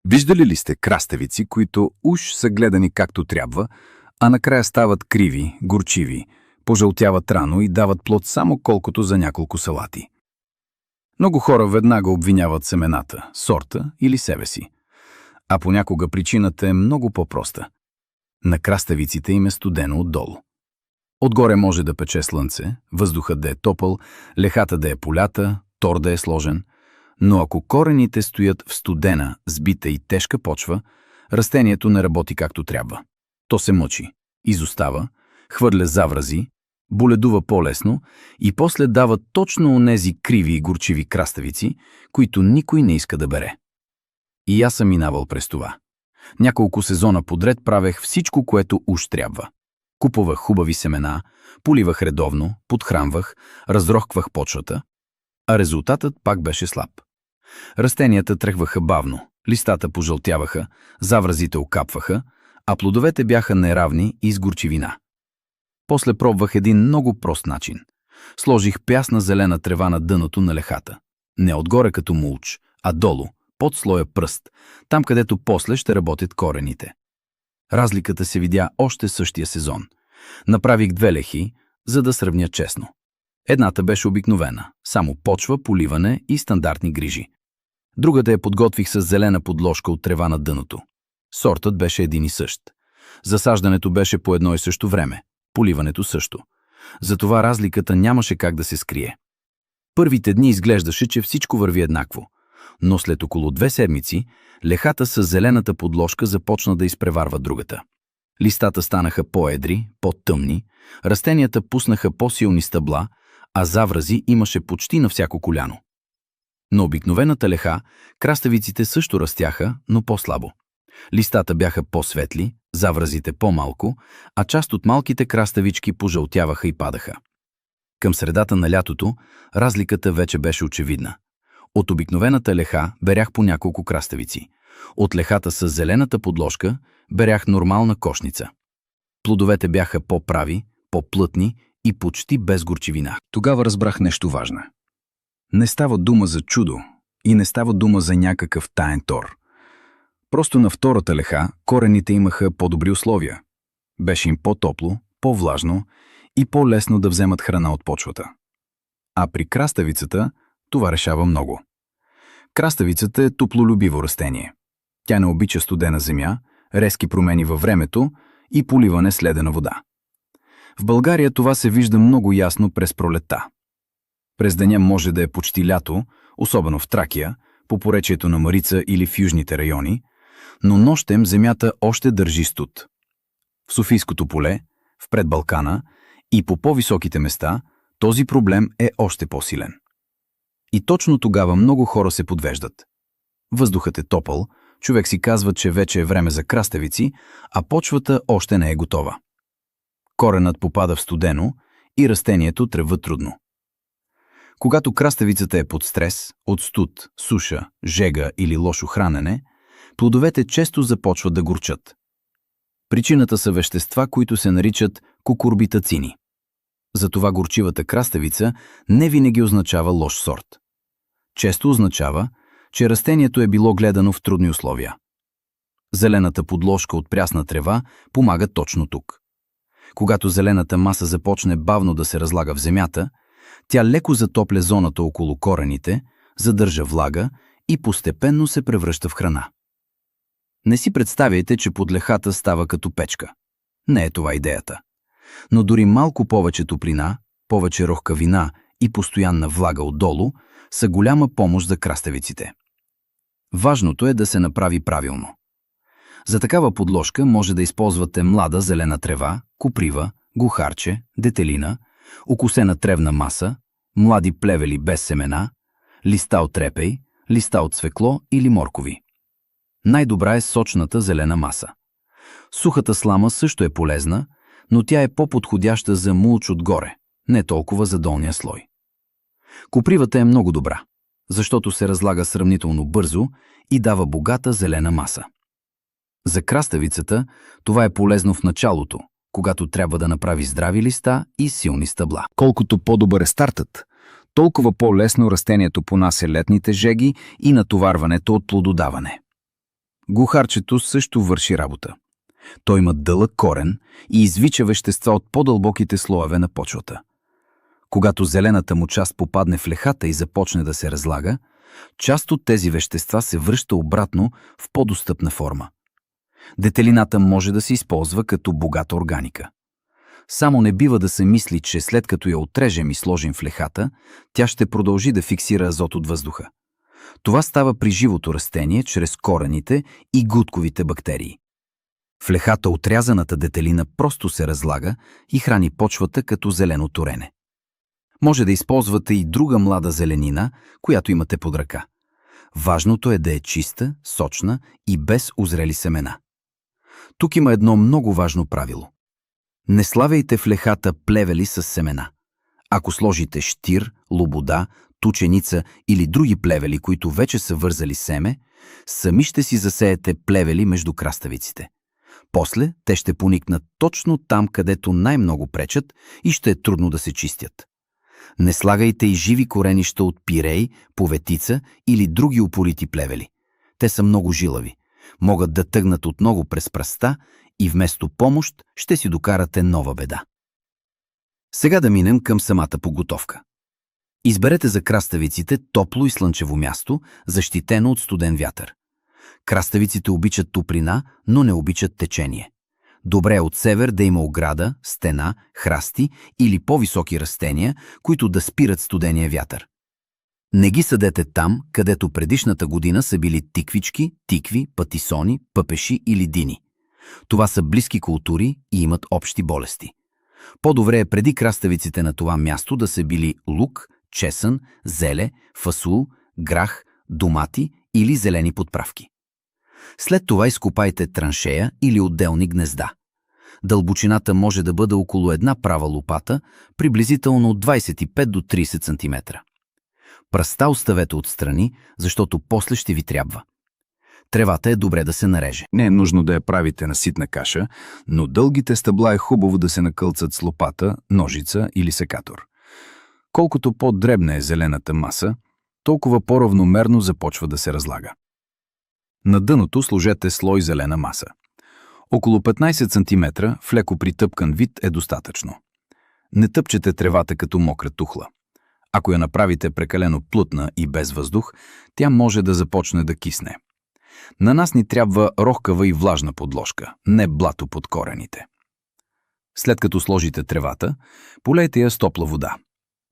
Виждали ли сте краставици, които уж са гледани както трябва, а накрая стават криви, горчиви, пожълтяват рано и дават плод само колкото за няколко салати? Много хора веднага обвиняват семената, сорта или себе си. А понякога причината е много по-проста. На краставиците им е студено отдолу. Отгоре може да пече слънце, въздухът да е топъл, лехата да е полята, тор да е сложен, но ако корените стоят в студена, сбита и тежка почва, растението не работи както трябва. То се мъчи, изостава, хвърля заврази, боледува по-лесно и после дава точно онези криви и горчиви краставици, които никой не иска да бере. И аз съм минавал през това. Няколко сезона подред правех всичко, което уж трябва. Купувах хубави семена, поливах редовно, подхранвах, разрохквах почвата, а резултатът пак беше слаб. Растенията тръхваха бавно, листата пожълтяваха, завразите окапваха, а плодовете бяха неравни и с горчивина. После пробвах един много прост начин. Сложих прясна зелена трева на дъното на лехата. Не отгоре като мулч, а долу, под слоя пръст, там където после ще работят корените. Разликата се видя още същия сезон. Направих 2 лехи, за да сравня честно. Едната беше обикновена, само почва, поливане и стандартни грижи. Другата я подготвих с зелена подложка от трева на дъното. Сортът беше един и същ. Засаждането беше по едно и също време, поливането също. Затова разликата нямаше как да се скрие. Първите дни изглеждаше, че всичко върви еднакво, но след около 2 седмици лехата с зелената подложка започна да изпреварва другата. Листата станаха по-едри, по-тъмни, растенията пуснаха по-силни стъбла, а заврази имаше почти на всяко коляно. На обикновената леха краставиците също растяха, но по-слабо. Листата бяха по-светли, завразите по-малко, а част от малките краставички пожълтяваха и падаха. Към средата на лятото разликата вече беше очевидна. От обикновената леха берях по няколко краставици. От лехата с зелената подложка берях нормална кошница. Плодовете бяха по-прави, по-плътни и почти без горчивина. Тогава разбрах нещо важно. Не става дума за чудо и не става дума за някакъв таен тор. Просто на втората леха корените имаха по-добри условия. Беше им по-топло, по-влажно и по-лесно да вземат храна от почвата. А при краставицата това решава много. Краставицата е топлолюбиво растение. Тя не обича студена земя, резки промени във времето и поливане с ледена вода. В България това се вижда много ясно през пролетта. През деня може да е почти лято, особено в Тракия, по поречието на Марица или в южните райони, но нощем земята още държи студ. В Софийското поле, в Предбалкана и по по-високите места този проблем е още по-силен. И точно тогава много хора се подвеждат. Въздухът е топъл, човек си казва, че вече е време за краставици, а почвата още не е готова. Коренът попада в студено и растението тръгва трудно. Когато краставицата е под стрес, от студ, суша, жега или лошо хранене, плодовете често започват да горчат. Причината са вещества, които се наричат кукурбитацини. Затова горчивата краставица не винаги означава лош сорт. Често означава, че растението е било гледано в трудни условия. Зелената подложка от прясна трева помага точно тук. Когато зелената маса започне бавно да се разлага в земята, тя леко затопля зоната около корените, задържа влага и постепенно се превръща в храна. Не си представяйте, че под лехата става като печка. Не е това идеята. Но дори малко повече топлина, повече рохкавина и постоянна влага отдолу са голяма помощ за краставиците. Важното е да се направи правилно. За такава подложка може да използвате млада зелена трева, коприва, гухарче, детелина, окосена тревна маса, млади плевели без семена, листа от репей, листа от свекло или моркови. Най-добра е сочната зелена маса. Сухата слама също е полезна, но тя е по-подходяща за мулч отгоре, не толкова за долния слой. Копривата е много добра, защото се разлага сравнително бързо и дава богата зелена маса. За краставицата това е полезно в началото, когато трябва да направи здрави листа и силни стъбла. Колкото по-добър е стартът, толкова по-лесно растението понася летните жеги и натоварването от плододаване. Глухарчето също върши работа. Той има дълъг корен и извича вещества от по-дълбоките слоеве на почвата. Когато зелената му част попадне в лехата и започне да се разлага, част от тези вещества се връща обратно в по-достъпна форма. Детелината може да се използва като богата органика. Само не бива да се мисли, че след като я отрежем и сложим в лехата, тя ще продължи да фиксира азот от въздуха. Това става при живото растение чрез корените и гудковите бактерии. В лехата отрязаната детелина просто се разлага и храни почвата като зелено торене. Може да използвате и друга млада зеленина, която имате под ръка. Важното е да е чиста, сочна и без озрели семена. Тук има едно много важно правило. Не славяйте в лехата плевели с семена. Ако сложите щир, лобода, тученица или други плевели, които вече са вързали семе, сами ще си засеете плевели между краставиците. После те ще поникнат точно там, където най-много пречат и ще е трудно да се чистят. Не слагайте и живи коренища от пирей, поветица или други упорити плевели. Те са много жилави. Могат да тъгнат отново през пръста и вместо помощ ще си докарате нова беда. Сега да минем към самата подготовка. Изберете за краставиците топло и слънчево място, защитено от студен вятър. Краставиците обичат топлина, но не обичат течение. Добре е от север да има ограда, стена, храсти или по-високи растения, които да спират студения вятър. Не ги съдете там, където предишната година са били тиквички, тикви, патисони, пъпеши или дини. Това са близки култури и имат общи болести. По-добре е преди краставиците на това място да са били лук, чесън, зеле, фасул, грах, домати или зелени подправки. След това изкопайте траншея или отделни гнезда. Дълбочината може да бъде около една права лопата, приблизително от 25 до 30 см. Пръста оставете отстрани, защото после ще ви трябва. Тревата е добре да се нареже. Не е нужно да я правите на ситна каша, но дългите стъбла е хубаво да се накълцат с лопата, ножица или секатор. Колкото по-дребна е зелената маса, толкова по-равномерно започва да се разлага. На дъното сложете слой зелена маса. Около 15 см в леко притъпкан вид е достатъчно. Не тъпчете тревата като мокра тухла. Ако я направите прекалено плътна и без въздух, тя може да започне да кисне. На нас ни трябва рохкава и влажна подложка, не блато под корените. След като сложите тревата, полейте я с топла вода.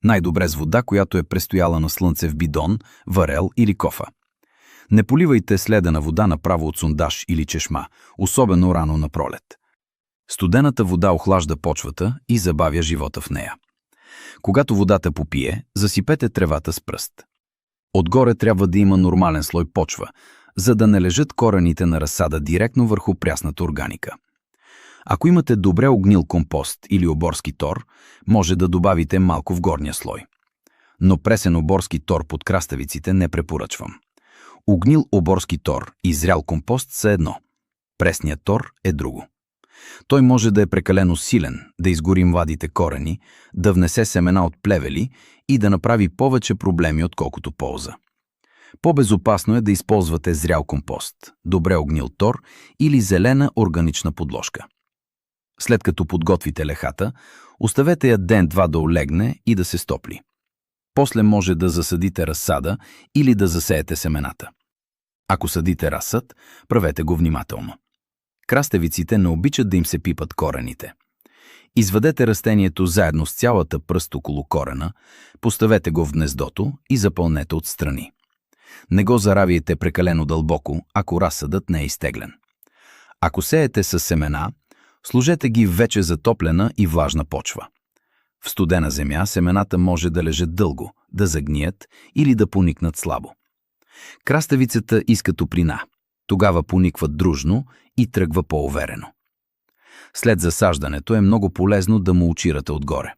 Най-добре с вода, която е престояла на слънце в бидон, варел или кофа. Не поливайте с ледена вода направо от сондаж или чешма, особено рано на пролет. Студената вода охлажда почвата и забавя живота в нея. Когато водата попие, засипете тревата с пръст. Отгоре трябва да има нормален слой почва, за да не лежат корените на разсада директно върху прясната органика. Ако имате добре огнил компост или оборски тор, може да добавите малко в горния слой. Но пресен оборски тор под краставиците не препоръчвам. Огнил оборски тор и зрял компост са едно. Пресният тор е друго. Той може да е прекалено силен, да изгори младите корени, да внесе семена от плевели и да направи повече проблеми, отколкото полза. По-безопасно е да използвате зрял компост, добре огнил тор или зелена органична подложка. След като подготвите лехата, оставете я ден-два да олегне и да се стопли. После може да засадите разсада или да засеете семената. Ако садите разсад, правете го внимателно. Краставиците не обичат да им се пипат корените. Извадете растението заедно с цялата пръст около корена, поставете го в гнездото и запълнете отстрани. Не го заравяйте прекалено дълбоко, ако разсадът не е изтеглен. Ако сеете с семена, сложете ги в вече затоплена и влажна почва. В студена земя семената може да лежат дълго, да загният или да поникнат слабо. Краставицата иска топлина. Тогава поникват дружно и тръгва по-уверено. След засаждането е много полезно да мулчирате отгоре.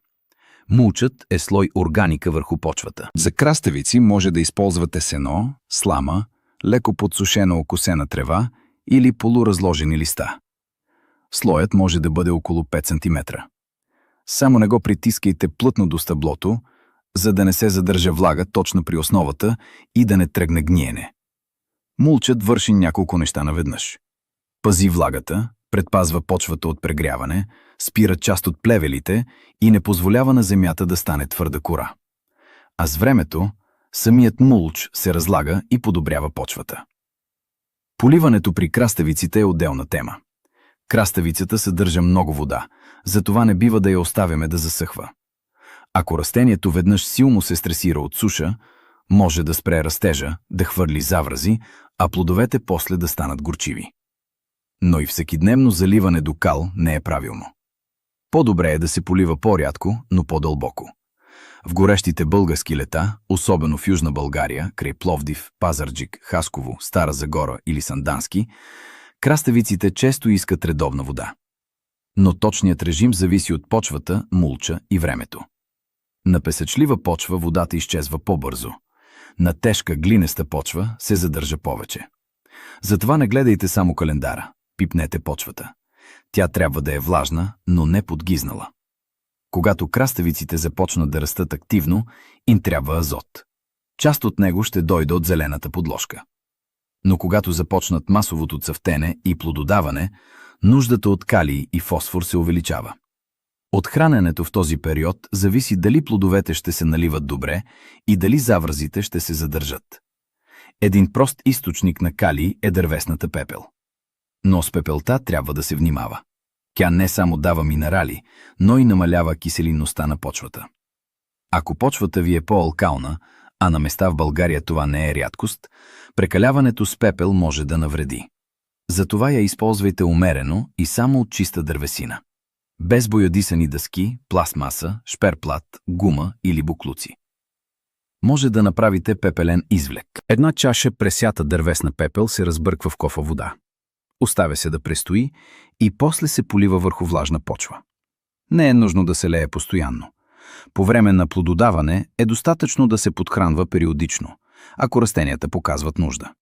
Мулчът е слой органика върху почвата. За краставици може да използвате сено, слама, леко подсушена окосена трева или полуразложени листа. Слоят може да бъде около 5 см. Само не го притискайте плътно до стъблото, за да не се задържа влага точно при основата и да не тръгне гниене. Мулчът върши няколко неща наведнъж. Пази влагата, предпазва почвата от прегряване, спира част от плевелите и не позволява на земята да стане твърда кора. А с времето, самият мулч се разлага и подобрява почвата. Поливането при краставиците е отделна тема. Краставицата съдържа много вода, затова не бива да я оставяме да засъхва. Ако растението веднъж силно се стресира от суша, може да спре растежа, да хвърли заврази, а плодовете после да станат горчиви. Но и всекидневно заливане до кал не е правилно. По-добре е да се полива по-рядко, но по-дълбоко. В горещите български лета, особено в Южна България, край Пловдив, Пазарджик, Хасково, Стара Загора или Сандански, краставиците често искат редовна вода. Но точният режим зависи от почвата, мулча и времето. На песъчлива почва водата изчезва по-бързо. На тежка глинеста почва се задържа повече. Затова не гледайте само календара, пипнете почвата. Тя трябва да е влажна, но не подгизнала. Когато краставиците започнат да растат активно, им трябва азот. Част от него ще дойде от зелената подложка. Но когато започнат масовото цъфтене и плододаване, нуждата от калий и фосфор се увеличава. От храненето в този период зависи дали плодовете ще се наливат добре и дали завразите ще се задържат. Един прост източник на калий е дървесната пепел. Но с пепелта трябва да се внимава. Тя не само дава минерали, но и намалява киселинността на почвата. Ако почвата ви е по-алкална, а на места в България това не е рядкост, прекаляването с пепел може да навреди. Затова я използвайте умерено и само от чиста дървесина. Без боядисани дъски, пластмаса, шперплат, гума или буклуци. Може да направите пепелен извлек. Една чаша пресята дървесна пепел се разбърква в кофа вода. Оставя се да престои и после се полива върху влажна почва. Не е нужно да се лее постоянно. По време на плододаване е достатъчно да се подхранва периодично, ако растенията показват нужда.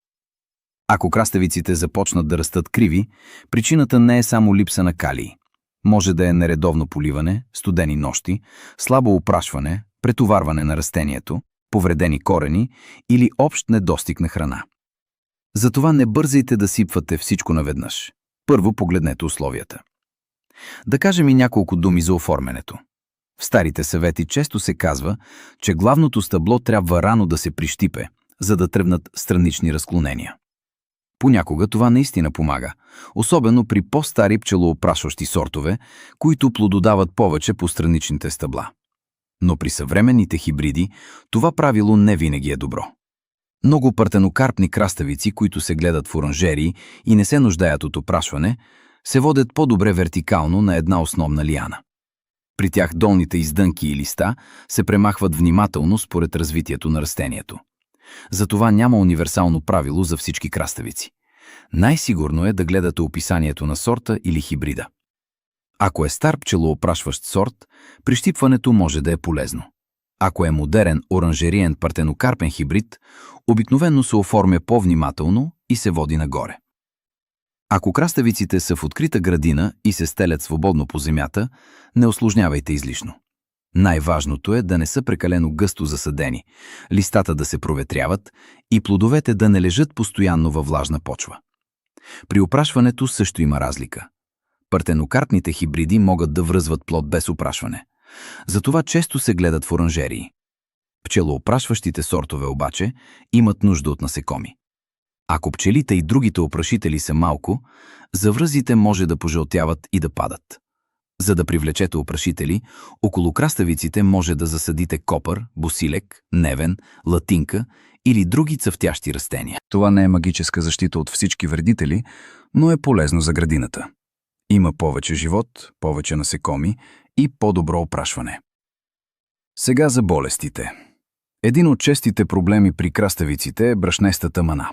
Ако краставиците започнат да растат криви, причината не е само липса на калий. Може да е нередовно поливане, студени нощи, слабо опрашване, претоварване на растението, повредени корени или общ недостиг на храна. Затова не бързайте да сипвате всичко наведнъж. Първо погледнете условията. Да кажем и няколко думи за оформянето. В старите съвети често се казва, че главното стъбло трябва рано да се прищипе, за да тръгнат странични разклонения. Понякога това наистина помага, особено при по-стари пчелоопрашващи сортове, които плододават повече по страничните стъбла. Но при съвременните хибриди това правило не винаги е добро. Много партенокарпни краставици, които се гледат в оранжерии и не се нуждаят от опрашване, се водят по-добре вертикално на една основна лиана. При тях долните издънки и листа се премахват внимателно според развитието на растението. Затова няма универсално правило за всички краставици. Най-сигурно е да гледате описанието на сорта или хибрида. Ако е стар пчелоопрашващ сорт, прищипването може да е полезно. Ако е модерен оранжериен партенокарпен хибрид, обикновено се оформя по-внимателно и се води нагоре. Ако краставиците са в открита градина и се стелят свободно по земята, не усложнявайте излишно. Най-важното е да не са прекалено гъсто засадени, листата да се проветряват и плодовете да не лежат постоянно във влажна почва. При опрашването също има разлика. Партенокарпните хибриди могат да връзват плод без опрашване. Затова често се гледат в оранжерии. Пчелоопрашващите сортове обаче имат нужда от насекоми. Ако пчелите и другите опрашители са малко, завръзите може да пожълтяват и да падат. За да привлечете опрашители, около краставиците може да засадите копър, босилек, невен, латинка или други цъфтящи растения. Това не е магическа защита от всички вредители, но е полезно за градината. Има повече живот, повече насекоми и по-добро опрашване. Сега за болестите. Един от честите проблеми при краставиците е брашнестата мана.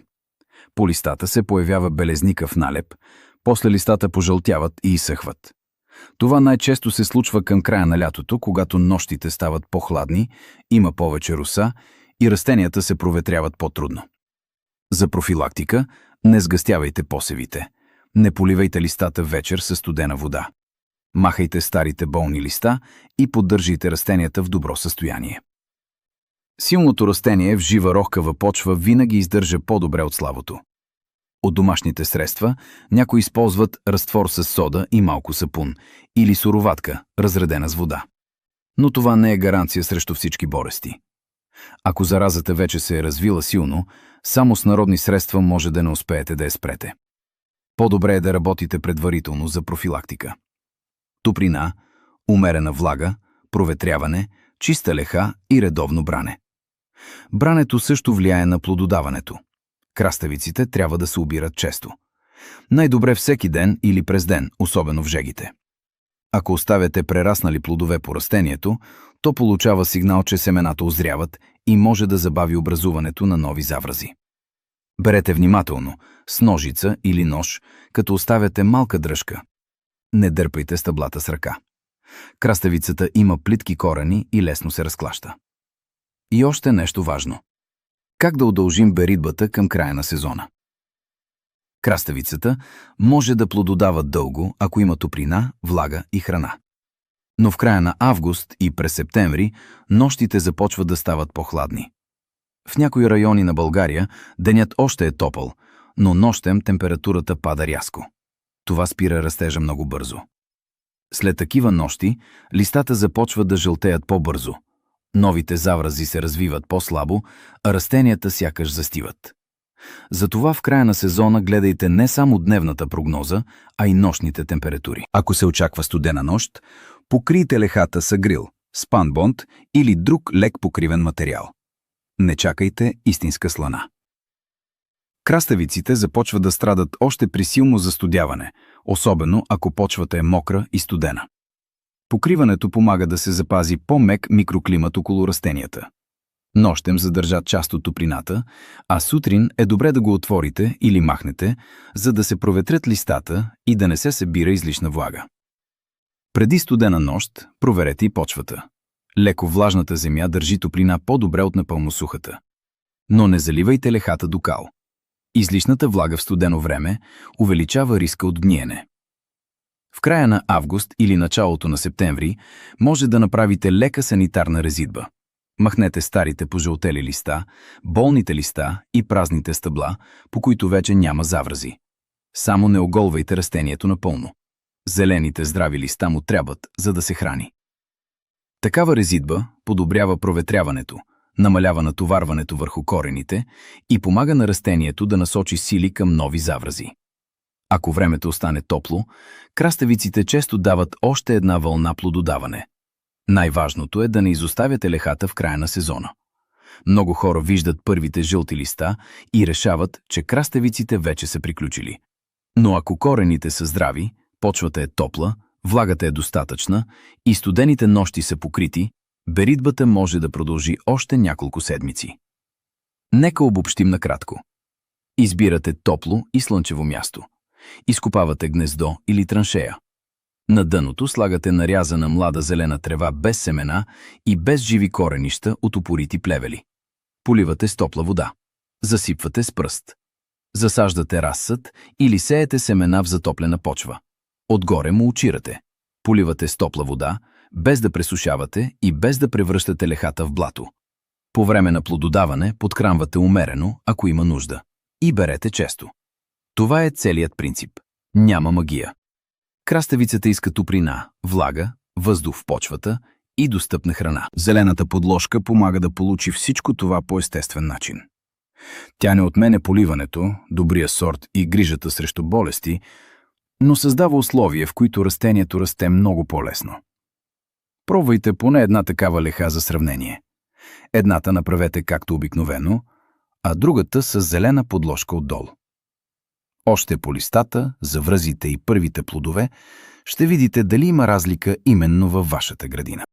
По листата се появява белезникав налеп, после листата пожълтяват и изсъхват. Това най-често се случва към края на лятото, когато нощите стават по-хладни, има повече роса и растенията се проветряват по-трудно. За профилактика не сгъстявайте посевите. Не поливайте листата вечер със студена вода. Махайте старите болни листа и поддържайте растенията в добро състояние. Силното растение в жива рохкава почва винаги издържа по-добре от слабото. От домашните средства някои използват разтвор с сода и малко сапун или суроватка, разредена с вода. Но това не е гаранция срещу всички болести. Ако заразата вече се е развила силно, само с народни средства може да не успеете да я спрете. По-добре е да работите предварително за профилактика. Топлина, умерена влага, проветряване, чиста леха и редовно бране. Брането също влияе на плододаването. Краставиците трябва да се обират често. Най-добре всеки ден или през ден, особено в жегите. Ако оставяте прераснали плодове по растението, то получава сигнал, че семената озряват и може да забави образуването на нови заврази. Берете внимателно, с ножица или нож, като оставяте малка дръжка. Не дърпайте стъблата с ръка. Краставицата има плитки корени и лесно се разклаща. И още нещо важно. Как да удължим беритбата към края на сезона? Краставицата може да плододава дълго, ако има топлина, влага и храна. Но в края на август и през септември нощите започват да стават по-хладни. В някои райони на България денят още е топъл, но нощем температурата пада рязко. Това спира растежа много бързо. След такива нощи листата започват да жълтеят по-бързо. Новите заврази се развиват по-слабо, а растенията сякаш застиват. Затова в края на сезона гледайте не само дневната прогноза, а и нощните температури. Ако се очаква студена нощ, покрийте лехата с агрил, спанбонд или друг лек покривен материал. Не чакайте истинска слана. Краставиците започват да страдат още при силно застудяване, особено ако почвата е мокра и студена. Покриването помага да се запази по-мек микроклимат около растенията. Нощем задържат част от топлината, а сутрин е добре да го отворите или махнете, за да се проветрят листата и да не се събира излишна влага. Преди студена нощ проверете и почвата. Леко влажната земя държи топлина по-добре от напълно сухата. Но не заливайте лехата до кал. Излишната влага в студено време увеличава риска от гниене. В края на август или началото на септември може да направите лека санитарна резидба. Махнете старите пожълтели листа, болните листа и празните стъбла, по които вече няма заврази. Само не оголвайте растението напълно. Зелените здрави листа му трябват, за да се храни. Такава резидба подобрява проветряването, намалява натоварването върху корените и помага на растението да насочи сили към нови заврази. Ако времето остане топло, краставиците често дават още една вълна плододаване. Най-важното е да не изоставяте лехата в края на сезона. Много хора виждат първите жълти листа и решават, че краставиците вече са приключили. Но ако корените са здрави, почвата е топла, влагата е достатъчна и студените нощи са покрити, беритбата може да продължи още няколко седмици. Нека обобщим накратко. Избирате топло и слънчево място. Изкопавате гнездо или траншея. На дъното слагате нарязана млада зелена трева без семена и без живи коренища от упорити плевели. Поливате с топла вода. Засипвате с пръст. Засаждате разсъд или сеете семена в затоплена почва. Отгоре мулчирате. Поливате с топла вода, без да пресушавате и без да превръщате лехата в блато. По време на плододаване подхранвате умерено, ако има нужда. И берете често. Това е целият принцип. Няма магия. Краставицата иска топлина, влага, въздух в почвата и достъпна храна. Зелената подложка помага да получи всичко това по естествен начин. Тя не отменя поливането, добрия сорт и грижата срещу болести, но създава условия, в които растението расте много по-лесно. Пробвайте поне една такава леха за сравнение. Едната направете както обикновено, а другата с зелена подложка отдолу. Още по листата, завръзите и първите плодове ще видите дали има разлика именно във вашата градина.